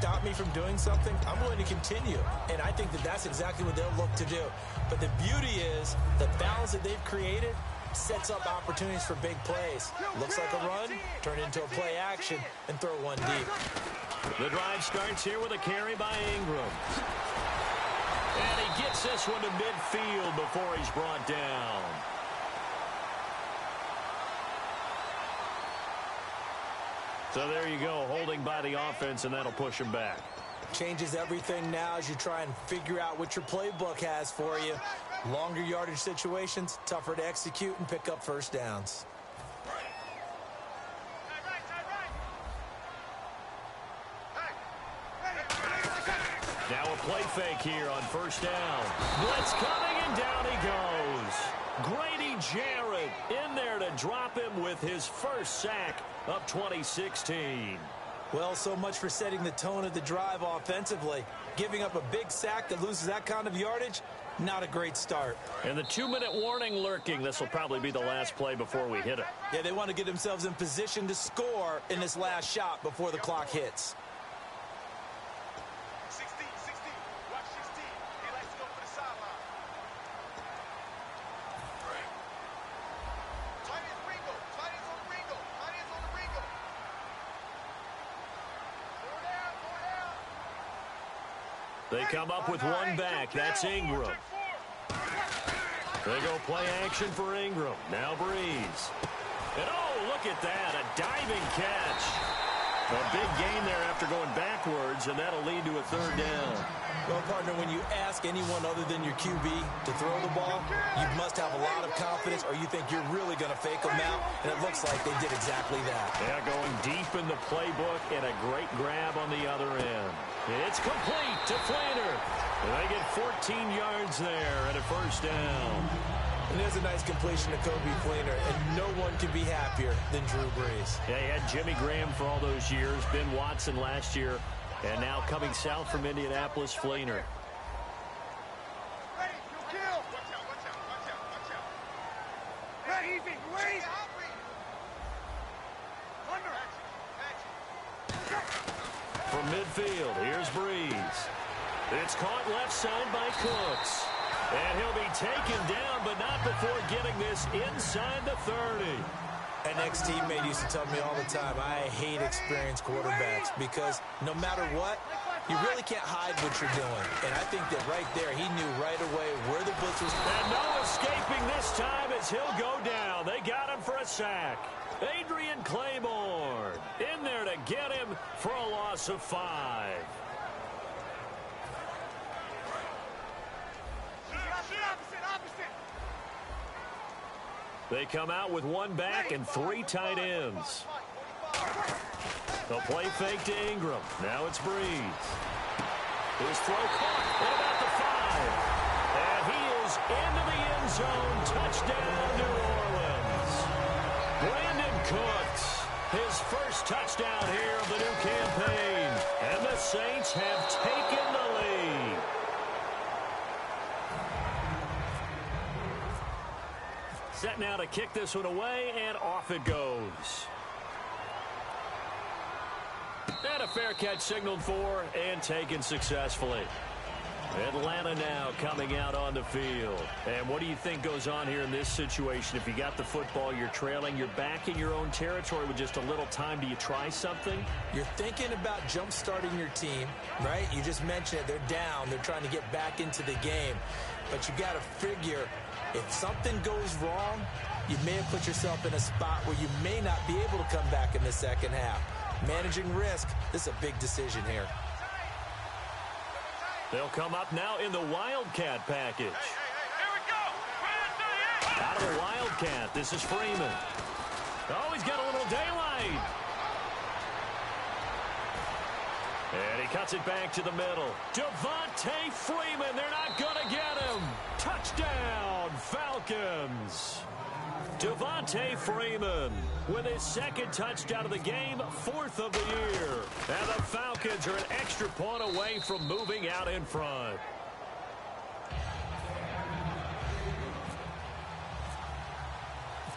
stop me from doing something, I'm willing to continue. And I think that that's exactly what they'll look to do. But the beauty is the balance that they've created sets up opportunities for big plays. Looks like a run, turn into a play action, and throw one deep. The drive starts here with a carry by Ingram. And he gets this one to midfield before he's brought down. So there you go, holding by the offense, and that'll push him back. Changes everything now as you try and figure out what your playbook has for you. Longer yardage situations, tougher to execute and pick up first downs. Now a play fake here on first down. Blitz coming, and down he goes. Grady Jarrett in there to drop him with his first sack of 2016. Well, so much for setting the tone of the drive offensively. Giving up a big sack that loses that kind of yardage, not a great start. And the 2-minute warning lurking. This will probably be the last play before we hit it. Yeah, they want to get themselves in position to score in this last shot before the clock hits. They come up with one back. That's Ingram. They go play action for Ingram. Now Breeze. And oh, look at that. A diving catch. A big gain there after going backwards, and that'll lead to a third down. Well, partner, when you ask anyone other than your QB to throw the ball, you must have a lot of confidence or you think you're really going to fake them out, and it looks like they did exactly that. Yeah, going deep in the playbook and a great grab on the other end. It's complete to Fleener. They get 14 yards there and a first down. And there's a nice completion to Kobe Fleener, and no one can be happier than Drew Brees. Yeah, he had Jimmy Graham for all those years, Ben Watson last year, and now coming south from Indianapolis, Fleener. From midfield, here's Breeze. It's caught left side by Cooks. And he'll be taken down, but not before getting this inside the 30. An ex-teammate used to tell me all the time, I hate experienced quarterbacks because no matter what, you really can't hide what you're doing. And I think that right there, he knew right away where the blitz was. And no escaping this time as he'll go down. They got him for a sack. Adrian Claiborne in there to get him for a loss of 5. They come out with one back and 3 tight ends. The play fake to Ingram. Now it's Breeze. His throw caught at about the 5. And he is into the end zone. Touchdown, New Orleans. Brandon Cooks, his first touchdown here of the new campaign. And the Saints have taken the lead. Set now to kick this one away, and off it goes. And a fair catch signaled for and taken successfully. Atlanta now coming out on the field. And what do you think goes on here in this situation? If you got the football, you're trailing, you're back in your own territory with just a little time. Do you try something? You're thinking about jump-starting your team, right? You just mentioned it. They're down. They're trying to get back into the game. But you got to figure, if something goes wrong, you may have put yourself in a spot where you may not be able to come back in the second half. Managing risk, this is a big decision here. They'll come up now in the Wildcat package. Here we go. Out of the Wildcat, this is Freeman. Oh, he's got a little daylight. And he cuts it back to the middle. Devontae Freeman, they're not going to get him. Touchdown, Falcons. Devontae Freeman with his second touchdown of the game, 4th of the year. And the Falcons are an extra point away from moving out in front.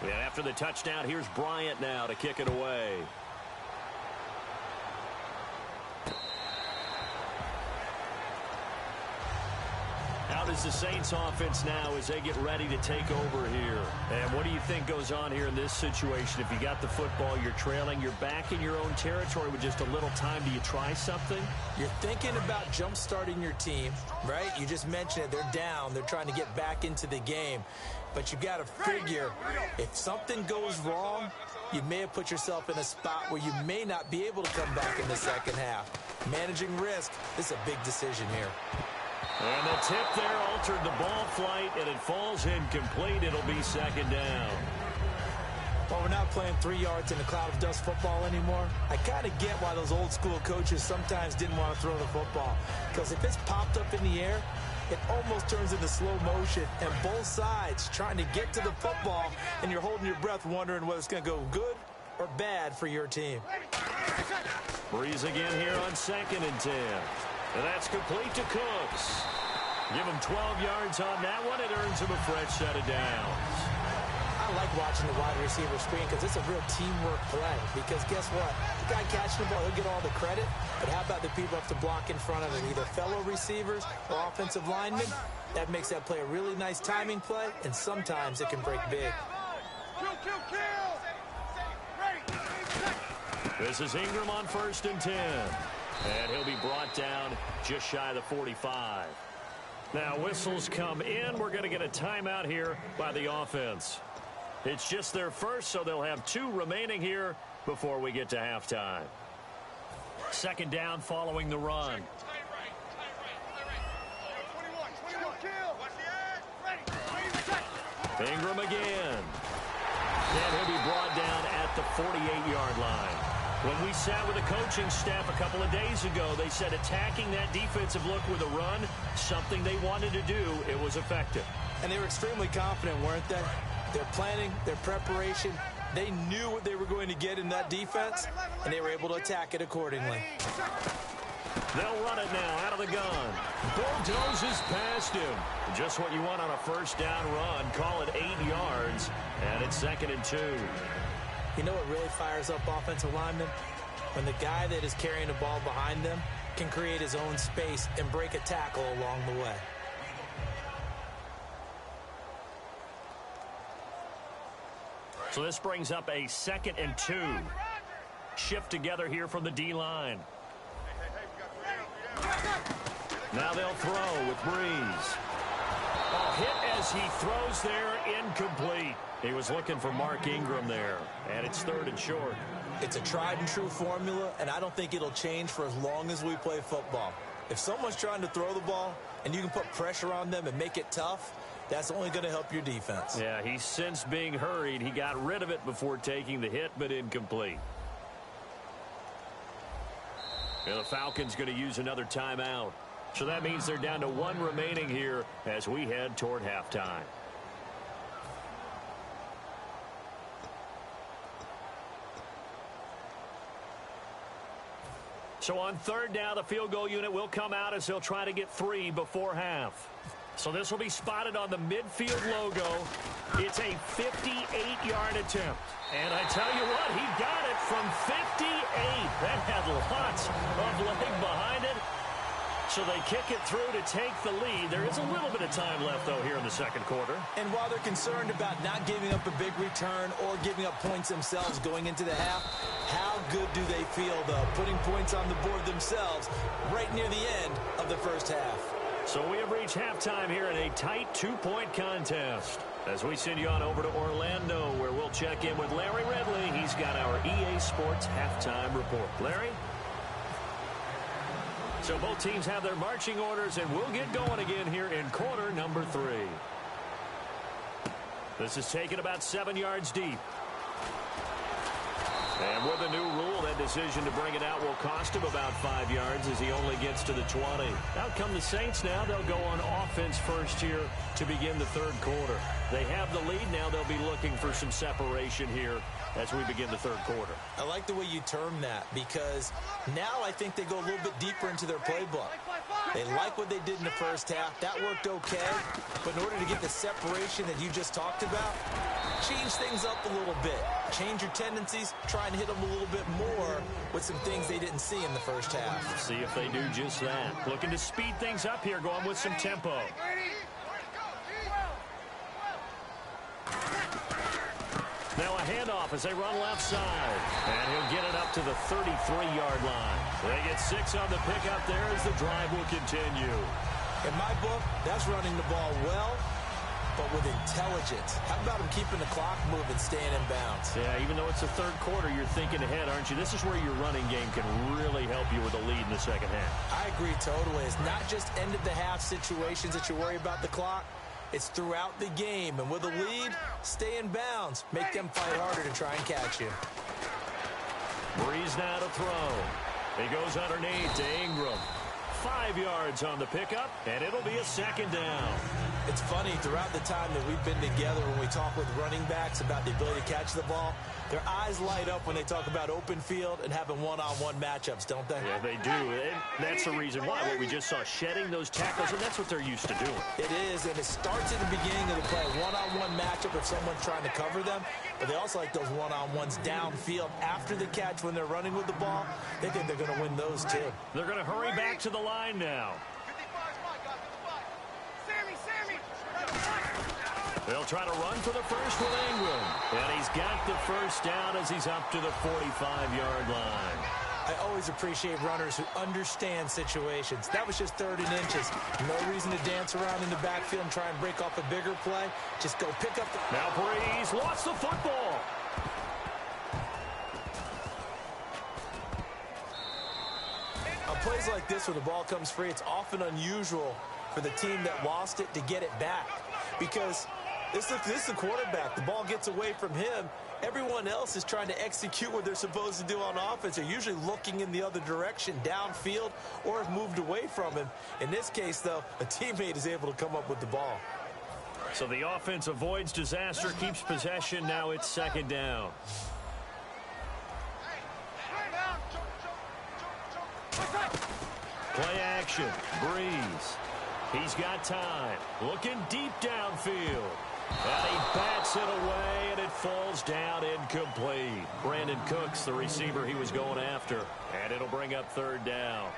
And after the touchdown, here's Bryant now to kick it away. is the Saints offense now as they get ready to take over here. And what do you think goes on here in this situation? If you got the football, you're trailing, you're back in your own territory with just a little time. Do you try something? You're thinking about jump-starting your team, right? You just mentioned it. They're down. They're trying to get back into the game. But you got to figure if something goes wrong, you may have put yourself in a spot where you may not be able to come back in the second half. Managing risk, this is a big decision here. And the tip there altered the ball flight, and it falls incomplete. It'll be second down. Well, we're not playing 3 yards in a cloud of dust football anymore. I kind of get why those old school coaches sometimes didn't want to throw the football. Because if it's popped up in the air, it almost turns into slow motion, and both sides trying to get to the football, and you're holding your breath wondering whether it's going to go good or bad for your team. Breeze again here on 2nd and 10. And that's complete to Cooks. Give him 12 yards on that one. It earns him a fresh set of downs. I like watching the wide receiver screen because it's a real teamwork play. Because guess what? The guy catching the ball, he'll get all the credit. But how about the people have to block in front of him, either fellow receivers or offensive linemen? That makes that play a really nice timing play, and sometimes it can break big. This is Ingram on 1st and 10. And he'll be brought down just shy of the 45. Now whistles come in. We're going to get a timeout here by the offense. It's just their first, so they'll have 2 remaining here before we get to halftime. Second down following the run. Ingram again. And he'll be brought down at the 48-yard line. When we sat with the coaching staff a couple of days ago, they said attacking that defensive look with a run, something they wanted to do, it was effective. And they were extremely confident, weren't they? Their planning, their preparation, they knew what they were going to get in that defense, and they were able to attack it accordingly. They'll run it now out of the gun. Bulldozes past him. Just what you want on a first down run. Call it 8 yards, and it's 2nd and 2. You know what really fires up offensive linemen? When the guy that is carrying the ball behind them can create his own space and break a tackle along the way. So this brings up a 2nd and 2. Shift together here from the D-line. Now they'll throw with Breeze. A hit as he throws there, incomplete. He was looking for Mark Ingram there, and it's 3rd and short. It's a tried and true formula, and I don't think it'll change for as long as we play football. If someone's trying to throw the ball and you can put pressure on them and make it tough, that's only going to help your defense. Yeah, he's since being hurried. He got rid of it before taking the hit, but incomplete. And the Falcons going to use another timeout. So that means they're down to 1 remaining here as we head toward halftime. So on 3rd down, the field goal unit will come out as they'll try to get 3 before half. So this will be spotted on the midfield logo. It's a 58-yard attempt. And I tell you what, he got it from 58. That had lots of leg behind it. So they kick it through to take the lead. There is a little bit of time left, though, here in the 2nd quarter. And while they're concerned about not giving up a big return or giving up points themselves going into the half, how good do they feel, though, putting points on the board themselves right near the end of the first half? So we have reached halftime here in a tight 2-point contest. As we send you on over to Orlando, where we'll check in with Larry Ridley. He's got our EA Sports halftime report. Larry? So both teams have their marching orders, and we'll get going again here in quarter number 3. This is taken about 7 yards deep. And with a new rule, that decision to bring it out will cost him about 5 yards as he only gets to the 20. Out come the Saints now. They'll go on offense first here to begin the 3rd quarter. They have the lead. Now they'll be looking for some separation here as we begin the 3rd quarter. I like the way you term that because now I think they go a little bit deeper into their playbook. They like what they did in the first half. That worked okay. But in order to get the separation that you just talked about, change things up a little bit. Change your tendencies. Try and hit them a little bit more with some things they didn't see in the first half. See if they do just that. Looking to speed things up here, going with some tempo. handoff as they run left side. And he'll get it up to the 33-yard line. They get 6 on the pickup there as the drive will continue. In my book, that's running the ball well, but with intelligence. How about him keeping the clock moving, staying in bounds? Yeah, even though it's the third quarter, you're thinking ahead, aren't you? This is where your running game can really help you with a lead in the second half. I agree totally. It's not just end-of-the-half situations that you worry about the clock. It's throughout the game. And with a lead, stay in bounds. Make them fight harder to try and catch you. Breeze now to throw. He goes underneath to Ingram. 5 yards on the pickup, and it'll be a second down. It's funny, throughout the time that we've been together, when we talk with running backs about the ability to catch the ball, their eyes light up when they talk about open field and having one-on-one matchups, don't they? Yeah, they do. And that's the reason why. What we just saw, shedding those tackles, and that's what they're used to doing. It is, and it starts at the beginning of the play. One-on-one matchup if someone's trying to cover them, but they also like those one-on-ones downfield after the catch when they're running with the ball. They think they're going to win those, too. They're going to hurry back to the line now. They'll try to run for the first with Ingram. And he's got the first down as he's up to the 45-yard line. I always appreciate runners who understand situations. That was just 3rd and inches. No reason to dance around in the backfield and try and break off a bigger play. Just go pick up the... Now Breeze lost the football. On plays like this, when the ball comes free, it's often unusual for the team that lost it to get it back. Because this is the quarterback. The ball gets away from him. Everyone else is trying to execute what they're supposed to do on offense. They're usually looking in the other direction, downfield, or have moved away from him. In this case, though, a teammate is able to come up with the ball. So the offense avoids disaster, keeps possession. Now it's second down. Play action. Breeze. He's got time. Looking deep downfield. And he bats it away, and it falls down incomplete. Brandon Cooks, the receiver he was going after. And it'll bring up third down.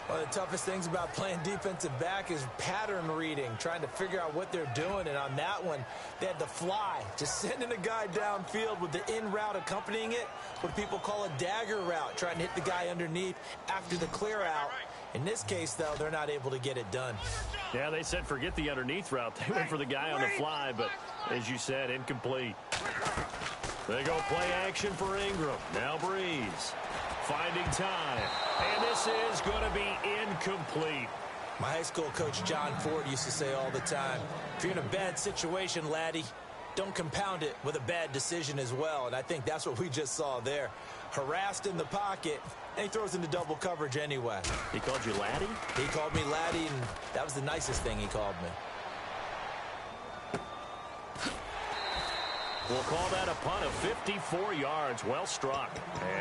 One of the toughest things about playing defensive back is pattern reading, trying to figure out what they're doing. And on that one, they had to fly, just sending a guy downfield with the in route accompanying it, what people call a dagger route, trying to hit the guy underneath after the clear out. In this case, though, they're not able to get it done. Yeah, they said forget the underneath route. They went for the guy on the fly, but as you said, incomplete. They go play action for Ingram. Now Breeze. Finding time. And this is going to be incomplete. My high school coach, John Ford, used to say all the time, if you're in a bad situation, laddie, don't compound it with a bad decision as well. And I think that's what we just saw there. Harassed in the pocket, and he throws into double coverage anyway. He called you laddie? He called me laddie, and that was the nicest thing he called me. We'll call that a punt of 54 yards. Well struck.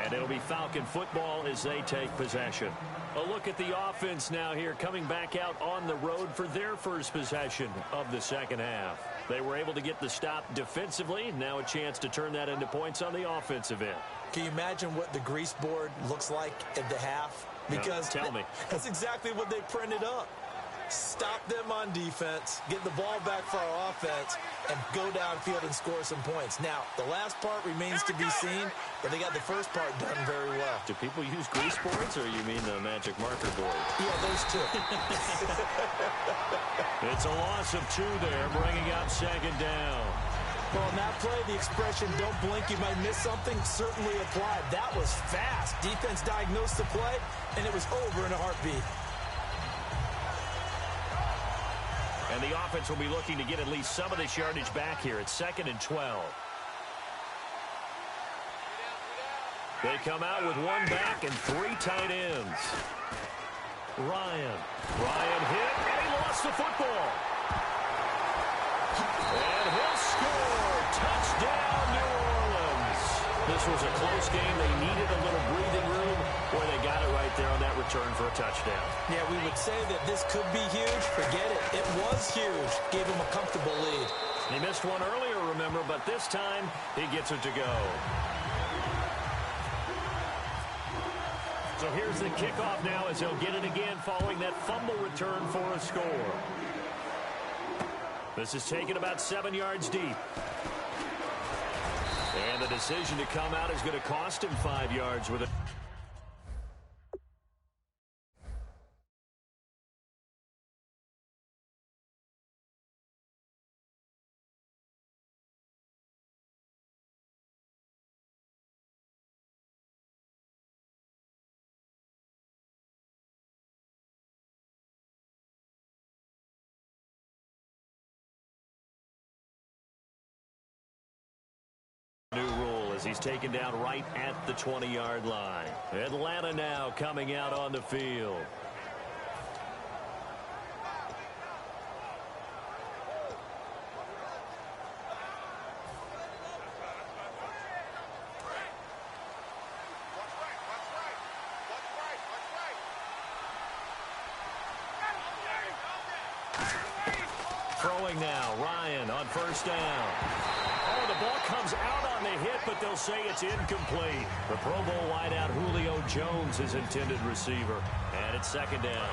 And it'll be Falcon football as they take possession. A look at the offense now here, coming back out on the road for their first possession of the second half. They were able to get the stop defensively. Now a chance to turn that into points on the offensive end. Can you imagine what the grease board looks like at the half? Because no, tell me. That's exactly what they printed up. Stop them on defense, get the ball back for our offense, and go downfield and score some points. Now, the last part remains to be seen, but they got the first part done very well. Do people use grease boards, or you mean the magic marker board? Yeah, those two. It's a loss of 2 there, bringing up second down. Well, on that play, the expression, don't blink, you might miss something, certainly applied. That was fast. Defense diagnosed the play, and it was over in a heartbeat. And the offense will be looking to get at least some of this yardage back here. It's 2nd and 12. They come out with 1 back and 3 tight ends. Ryan hit, and he lost the football. And he'll score. Touchdown, New Orleans. This was a close game. They needed a little breathing room. Boy, they got it right there on that return for a touchdown. Yeah, we would say that this could be huge. Forget it. It was huge. Gave him a comfortable lead. He missed one earlier, remember, but this time he gets it to go. So here's the kickoff now as he'll get it again following that fumble return for a score. This is taken about 7 yards deep. And the decision to come out is going to cost him 5 yards with it. New rule as he's taken down right at the 20-yard line. Atlanta now coming out on the field. Throwing now, Ryan on first down. Oh, the ball comes out on the hit, but they'll say it's incomplete. The Pro Bowl wideout Julio Jones is intended receiver. And it's second down.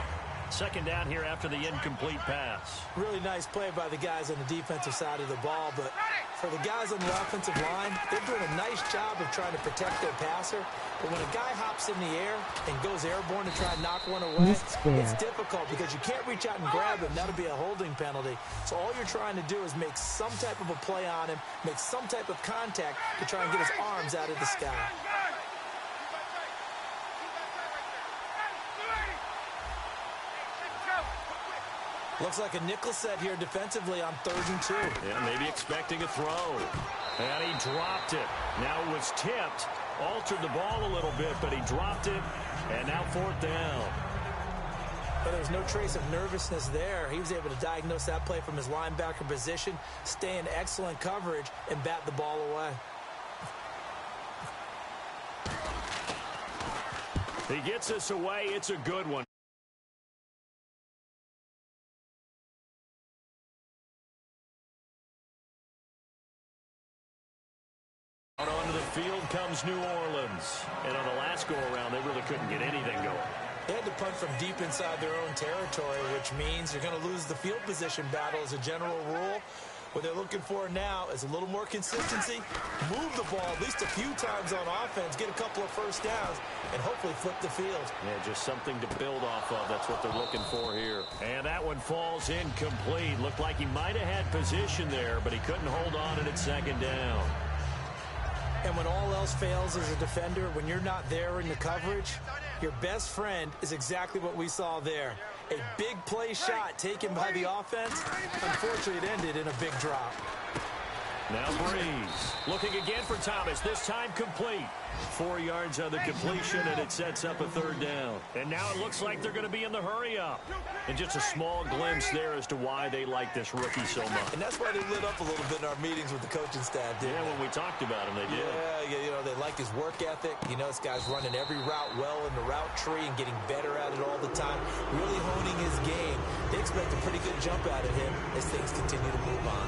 Second down here after the incomplete pass. Really nice play by the guys on the defensive side of the ball, but for the guys on the offensive line, they're doing a nice job of trying to protect their passer. But when a guy hops in the air and goes airborne to try and knock one away, it's difficult because you can't reach out and grab him. That'll be a holding penalty. So all you're trying to do is make some type of a play on him, make some type of contact to try and get his arms out of the sky. Looks like a nickel set here defensively on 3rd and 2. Yeah, maybe expecting a throw. And he dropped it. Now it was tipped. Altered the ball a little bit, but he dropped it. And now 4th down. But there's no trace of nervousness there. He was able to diagnose that play from his linebacker position, stay in excellent coverage, and bat the ball away. He gets us away. It's a good one. Out onto the field comes New Orleans. And on the last go-around, they really couldn't get anything going. They had to punt from deep inside their own territory, which means you're going to lose the field position battle as a general rule. What they're looking for now is a little more consistency, move the ball at least a few times on offense, get a couple of first downs, and hopefully flip the field. Yeah, just something to build off of. That's what they're looking for here. And that one falls incomplete. Looked like he might have had position there, but he couldn't hold on and it's second down. And when all else fails as a defender, when you're not there in the coverage, your best friend is exactly what we saw there. A big play shot taken by the offense. Unfortunately, it ended in a big drop. Now Breeze looking again for Thomas, this time complete. 4 yards on the completion, and it sets up a 3rd down. And now it looks like they're going to be in the hurry-up. And just a small glimpse there as to why they like this rookie so much. And that's why they lit up a little bit in our meetings with the coaching staff, didn't they? When we talked about him, they did. Yeah, you know, they like his work ethic. You know, this guy's running every route well in the route tree and getting better at it all the time, really honing his game. They expect a pretty good jump out of him as things continue to move on.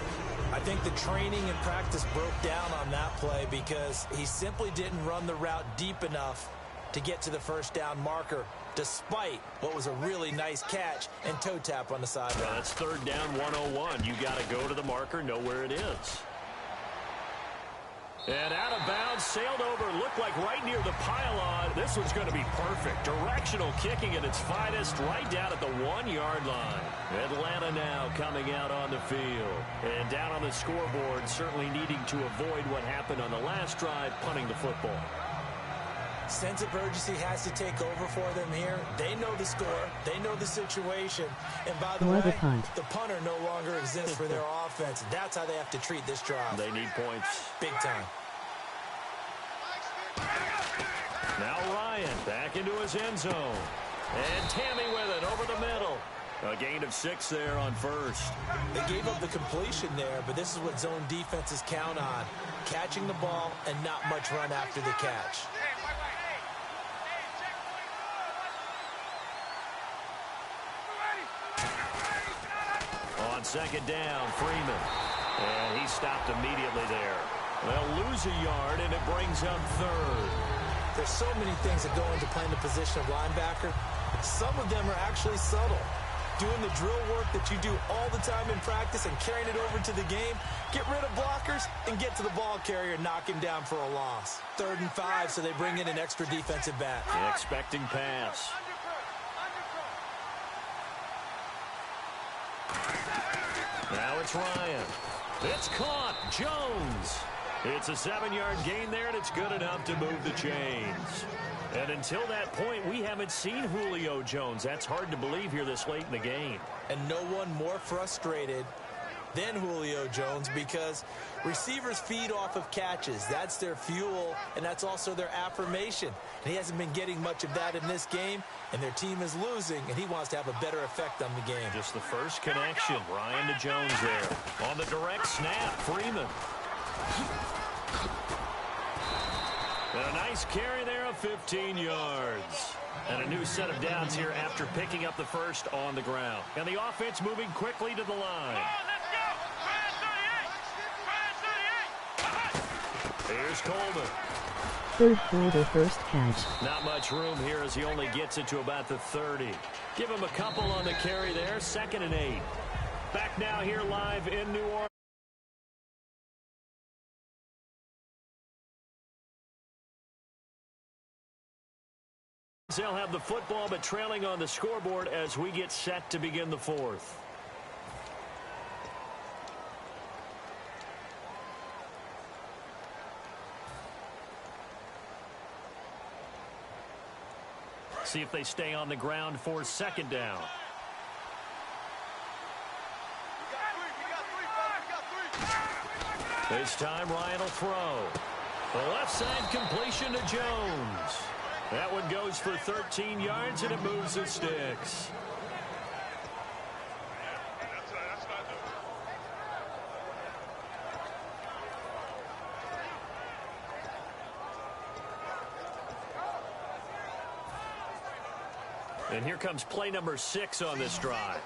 I think the training and practice broke down on that play because he simply didn't run the route deep enough to get to the first down marker, despite what was a really nice catch and toe tap on the sideline. Well, that's 3rd down 101. You got to go to the marker, know where it is. And out of bounds, sailed over, looked like right near the pylon. This one's going to be perfect. Directional kicking at its finest, right down at the 1-yard line. Atlanta now coming out on the field. And down on the scoreboard, certainly needing to avoid what happened on the last drive, punting the football. Sense of urgency has to take over for them here. They know the score. They know the situation. And by the way, the punter no longer exists for their offense. That's how they have to treat this drive. They need points. Big time. Now Ryan back into his end zone. And Tammy with it over the middle. A gain of 6 there on first. They gave up the completion there, but this is what zone defenses count on. Catching the ball and not much run after the catch. On second down, Freeman. And he stopped immediately there. They'll lose a yard, and it brings up 3rd. There's so many things that go into playing the position of linebacker. Some of them are actually subtle. doing the drill work that you do all the time in practice and carrying it over to the game. Get rid of blockers and get to the ball carrier and knock him down for a loss. 3rd and 5, so they bring in an extra defensive back. An expecting pass. Now it's Ryan. It's caught. Jones. It's a 7-yard gain there, and it's good enough to move the chains. And until that point, we haven't seen Julio Jones. That's hard to believe here this late in the game. And no one more frustrated than Julio Jones because receivers feed off of catches. That's their fuel, and that's also their affirmation. And he hasn't been getting much of that in this game, and their team is losing, and he wants to have a better effect on the game. Just the first connection. Ryan to Jones there. On the direct snap, Freeman. And a nice carry there of 15 yards. And a new set of downs here after picking up the first on the ground. And the offense moving quickly to the line. Here's Coleman. Third quarter first catch. Not much room here as he only gets it to about the 30. Give him a couple on the carry there. 2nd and 8. Back now here live in New Orleans. They'll have the football, but trailing on the scoreboard as we get set to begin the 4th. See if they stay on the ground for 2nd down. This time Ryan will throw. The left side completion to Jones. That one goes for 13 yards, and it moves the sticks. And here comes play number 6 on this drive.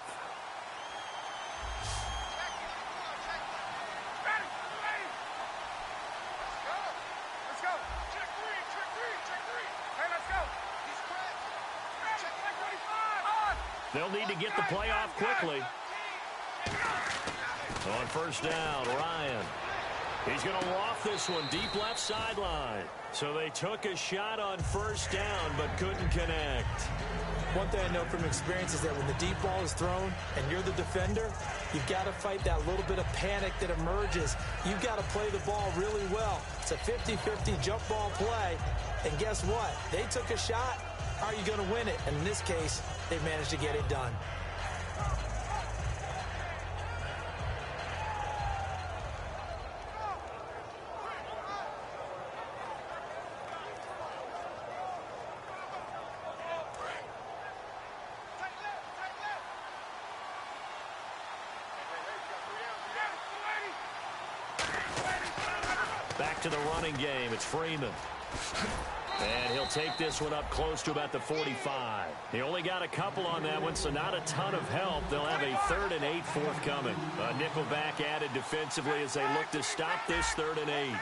They'll need to get the play off quickly. On 1st down, Ryan. He's going to loft this one deep left sideline. So they took a shot on 1st down but couldn't connect. One thing I know from experience is that when the deep ball is thrown and you're the defender, you've got to fight that little bit of panic that emerges. You've got to play the ball really well. It's a 50-50 jump ball play. And guess what? They took a shot. How are you going to win it? And in this case, they managed to get it done. Back to the running game. It's Freeman. And he'll take this one up close to about the 45. He only got a couple on that one, so not a ton of help. They'll have a 3rd and 8 forthcoming. A nickel back added defensively as they look to stop this 3rd and 8.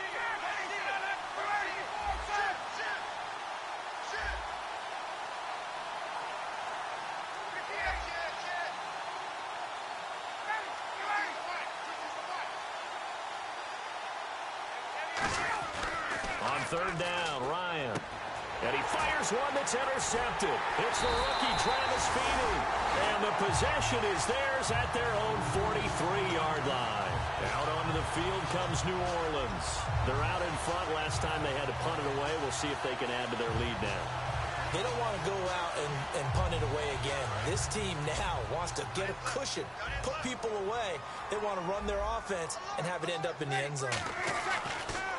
On 3rd down, Ryan. And he fires one that's intercepted. It's the rookie, Travis Feeney. And the possession is theirs at their own 43-yard line. Out onto the field comes New Orleans. They're out in front. Last time they had to punt it away. We'll see if they can add to their lead now. They don't want to go out and punt it away again. This team now wants to get a cushion, put people away. They want to run their offense and have it end up in the end zone.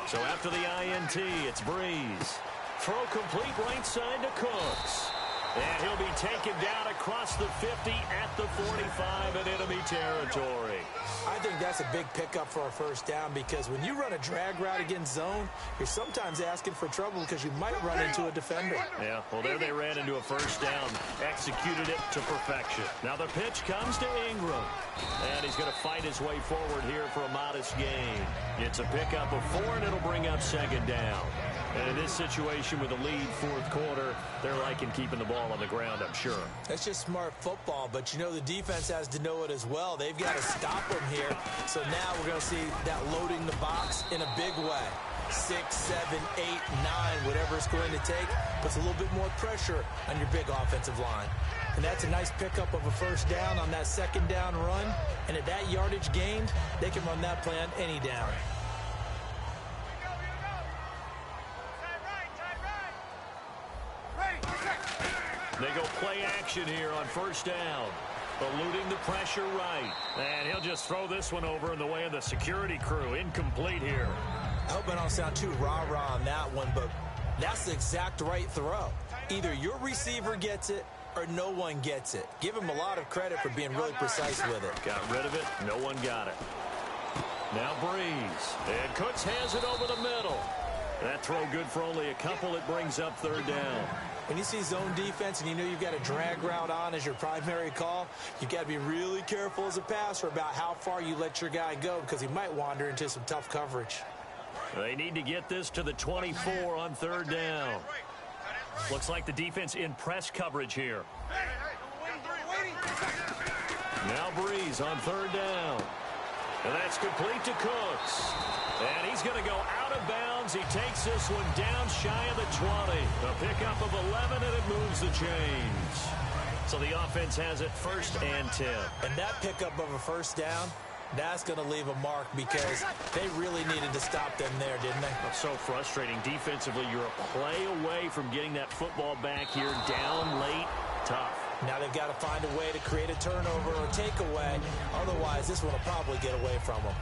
So after the INT, it's Breeze. Throw complete right side to Cooks. And he'll be taken down across the 50 at the 45 in enemy territory. I think that's a big pickup for a 1st down because when you run a drag route against zone, you're sometimes asking for trouble because you might run into a defender. Yeah, well, there they ran into a 1st down, executed it to perfection. Now the pitch comes to Ingram. And he's going to fight his way forward here for a modest gain. It's a pickup of 4, and it'll bring up 2nd down. And in this situation with a lead fourth quarter, they're liking keeping the ball on the ground, I'm sure. That's just smart football, but you know the defense has to know it as well. They've got to stop them here. So now we're going to see that loading the box in a big way. 6, 7, 8, 9, whatever it's going to take, puts a little bit more pressure on your big offensive line. And that's a nice pickup of a first down on that second down run. And at that yardage gained, they can run that play on any down. They go play action here on first down. Eluding the pressure right. And he'll just throw this one over in the way of the security crew. Incomplete here. I hope I don't sound too rah-rah on that one, but that's the exact right throw. Either your receiver gets it or no one gets it. Give him a lot of credit for being really precise with it. Got rid of it. No one got it. Now Breeze. And Cooks has it over the middle. That throw good for only a couple. It brings up third down. When you see zone defense and you know you've got a drag route on as your primary call, you've got to be really careful as a passer about how far you let your guy go because he might wander into some tough coverage. They need to get this to the 24 on third down. Looks like the defense in press coverage here. Now Breeze on third down. And that's complete to Cooks. And he's going to go out of bounds. He takes this one down shy of the 20. A pickup of 11, and it moves the chains. So the offense has it first and 10. And that pickup of a first down, that's going to leave a mark because they really needed to stop them there, didn't they? So frustrating. Defensively, you're a play away from getting that football back here down late. Tough. Now they've got to find a way to create a turnover or takeaway. Otherwise, this one will probably get away from them.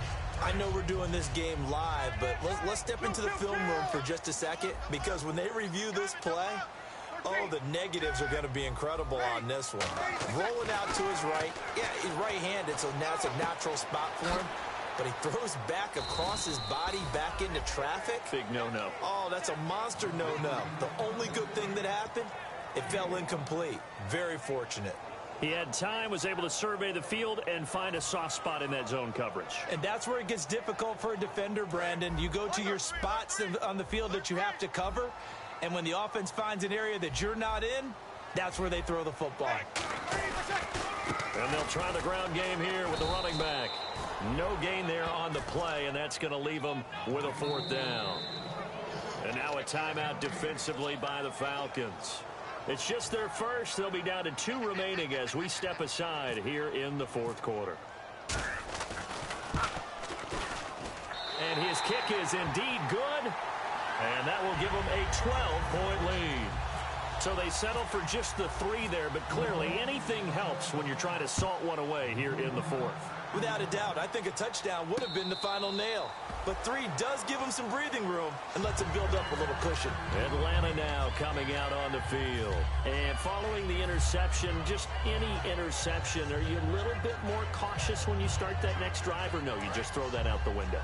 I know we're doing this game live, but let's step into the film room for just a second because when they review this play, oh, the negatives are going to be incredible on this one. Rolling out to his right. Yeah, he's right-handed, so now it's a natural spot for him. But he throws back across his body back into traffic. Big no-no. Oh, that's a monster no-no. The only good thing that happened, it fell incomplete. Very fortunate. He had time, was able to survey the field and find a soft spot in that zone coverage. And that's where it gets difficult for a defender, Brandon. You go to your spots on the field that you have to cover, and when the offense finds an area that you're not in, that's where they throw the football. And they'll try the ground game here with the running back. No gain there on the play, and that's going to leave them with a fourth down. And now a timeout defensively by the Falcons. It's just their first. They'll be down to 2 remaining as we step aside here in the fourth quarter. And his kick is indeed good. And that will give them a 12-point lead. So they settle for just the 3 there, but clearly anything helps when you're trying to salt one away here in the fourth. Without a doubt, I think a touchdown would have been the final nail. But 3 does give them some breathing room and lets them build up a little cushion. Atlanta now coming out on the field. And following the interception, just any interception, are you a little bit more cautious when you start that next drive, or no, you just throw that out the window?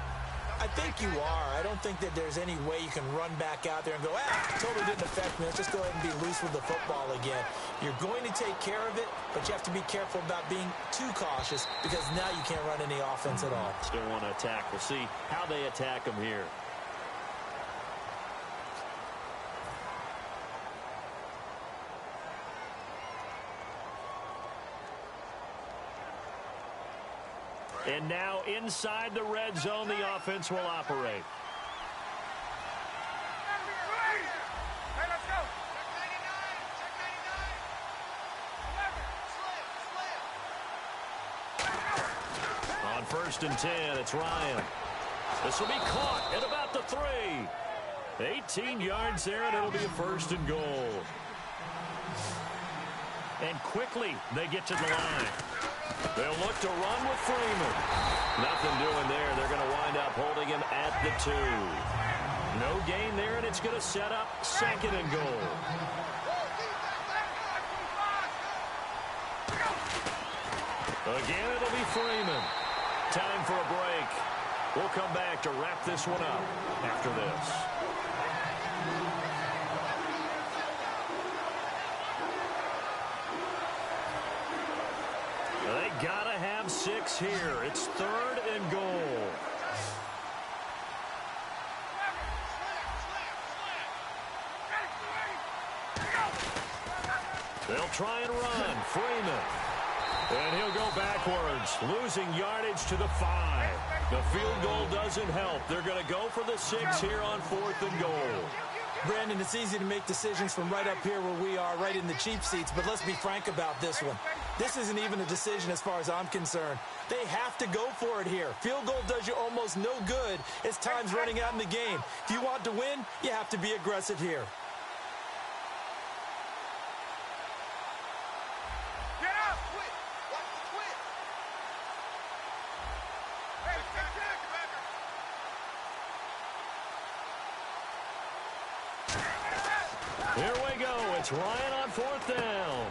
I think you are. I don't think that there's any way you can run back out there and go, totally didn't affect me. Let's just go ahead and be loose with the football again. You're going to take care of it, but you have to be careful about being too cautious because now you can't run any offense at all. Still want to attack. We'll see how they attack them here. And now inside the red zone, the offense will operate. On 1st and 10, it's Ryan. This will be caught at about the 3. 18 yards there, and it'll be a 1st and goal. And quickly, they get to the line. They'll look to run with Freeman. Nothing doing there. They're going to wind up holding him at the 2. No gain there, and it's going to set up 2nd and goal. Again, it'll be Freeman. Time for a break. We'll come back to wrap this one up after this. They gotta have 6 here. It's 3rd and goal. They'll try and run. Freeman. And he'll go backwards, losing yardage to the 5. The field goal doesn't help. They're going to go for the 6 here on 4th and goal. Brandon, it's easy to make decisions from right up here where we are, right in the cheap seats, but let's be frank about this one. This isn't even a decision as far as I'm concerned. They have to go for it here. Field goal does you almost no good as time's running out in the game. If you want to win, you have to be aggressive here. Get up! Quit! Watch the quit! Hey, Here we go. It's Ryan on 4th down.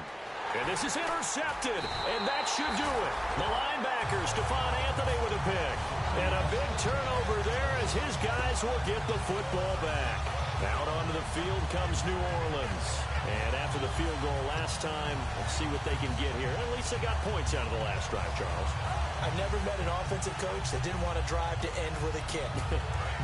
And this is intercepted, and that should do it. The linebacker, Stephon Anthony with a pick. And a big turnover there as his guys will get the football back. Out onto the field comes New Orleans. And after the field goal last time, let's see what they can get here. At least they got points out of the last drive, Charles. I've never met an offensive coach that didn't want to drive to end with a kick.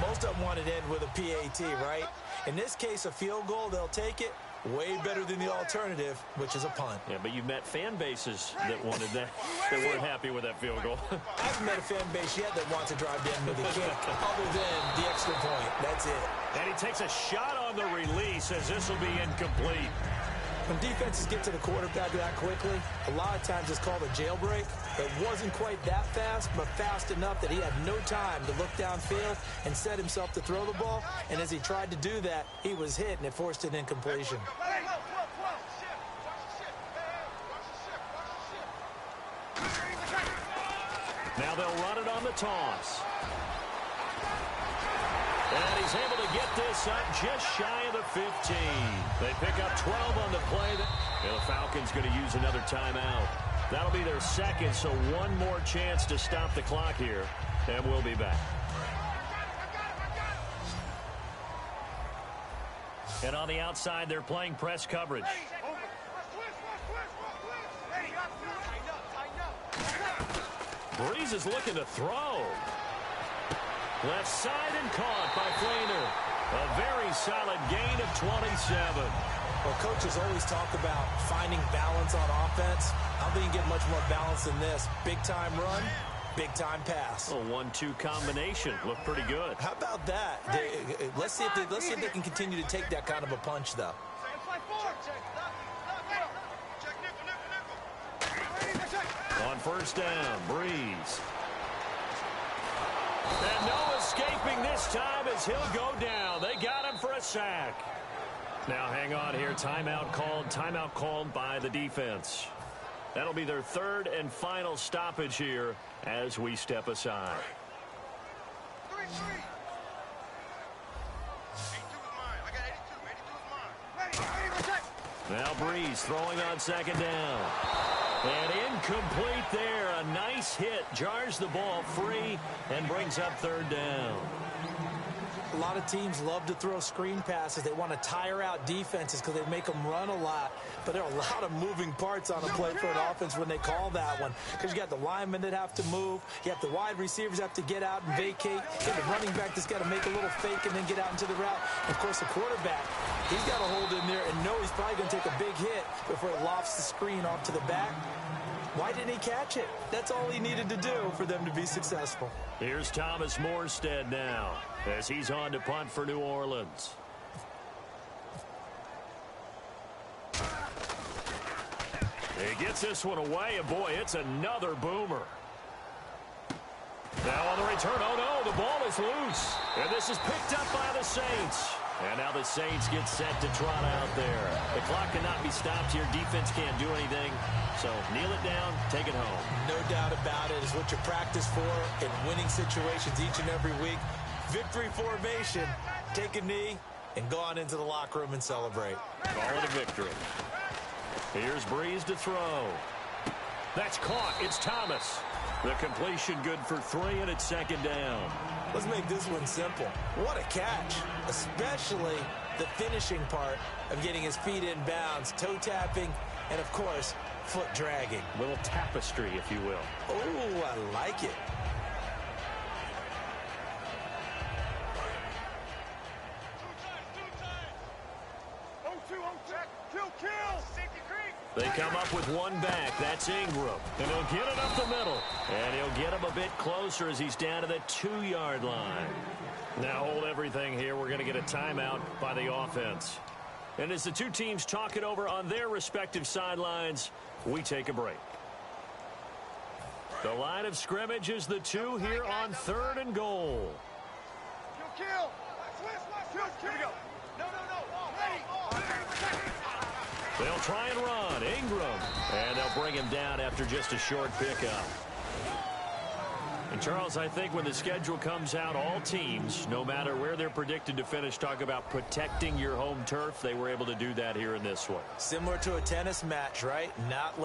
Most of them wanted to end with a PAT, right? In this case, a field goal, they'll take it. Way better than the alternative, which is a punt. Yeah, but you've met fan bases that wanted that, that weren't happy with that field goal. I haven't met a fan base yet that wants to drive to end with a kick, other than the extra point. That's it. And he takes a shot on the release as this will be incomplete. When defenses get to the quarterback that quickly, a lot of times it's called a jailbreak. It wasn't quite that fast, but fast enough that he had no time to look downfield and set himself to throw the ball. And as he tried to do that, he was hit, and it forced an incompletion. Now they'll run it on the toss. And he's able to get this up just shy of the 15. They pick up 12 on the play. And the Falcons going to use another timeout. That'll be their second, so one more chance to stop the clock here. And we'll be back. And on the outside, they're playing press coverage. Breeze is looking to throw. Left side and caught by Flainer. A very solid gain of 27. Well, coaches always talk about finding balance on offense. I don't think you get much more balance than this. Big-time run, big-time pass. A 1-2 combination. Looked pretty good. How about that? Let's see if they can continue to take that kind of a punch, though. On 1st down, Breeze. And no escaping this time as he'll go down. They got him for a sack. Now hang on here. Timeout called by the defense. That'll be their 3rd and final stoppage here as we step aside. Now Breeze throwing on 2nd down. And incomplete there. A nice hit. Jars the ball free and brings up 3rd down. A lot of teams love to throw screen passes. They want to tire out defenses because they make them run a lot. But there are a lot of moving parts on a play for an offense when they call that one. Because you got the linemen that have to move. You have the wide receivers have to get out and vacate. You have the running back that's got to make a little fake and then get out into the route. And of course, the quarterback, he's got to hold in there and know he's probably going to take a big hit before it lofts the screen off to the back. Why didn't he catch it? That's all he needed to do for them to be successful. Here's Thomas Morstead now as he's on to punt for New Orleans. He gets this one away, and boy, it's another boomer. Now on the return, oh no, the ball is loose. And this is picked up by the Saints. And now the Saints get set to trot out there. The clock cannot be stopped here. Defense can't do anything. So kneel it down, take it home. No doubt about it. It's what you practice for in winning situations each and every week. Victory formation. Take a knee and go on into the locker room and celebrate. Call it a victory. Here's Breeze to throw. That's caught. It's Thomas. The completion good for 3, and it's 2nd down. Let's make this one simple. What a catch, especially the finishing part of getting his feet in bounds, toe tapping, and of course, foot dragging. Little tapestry, if you will. Oh, I like it. Two times. 0-2, 0-2. Kill. Safety creep. They come up with one back. That's Ingram. And he'll get it up the middle. And he'll get him a bit closer as he's down to the 2-yard line. Now hold everything here. We're going to get a timeout by the offense. And as the two teams talk it over on their respective sidelines, we take a break. The line of scrimmage is the 2 here on 3rd and goal. Kill. Here we go. No. They'll try and run. Ingram. And they'll bring him down after just a short pickup. And, Charles, I think when the schedule comes out, all teams, no matter where they're predicted to finish, talk about protecting your home turf. They were able to do that here in this one. Similar to a tennis match, right? Not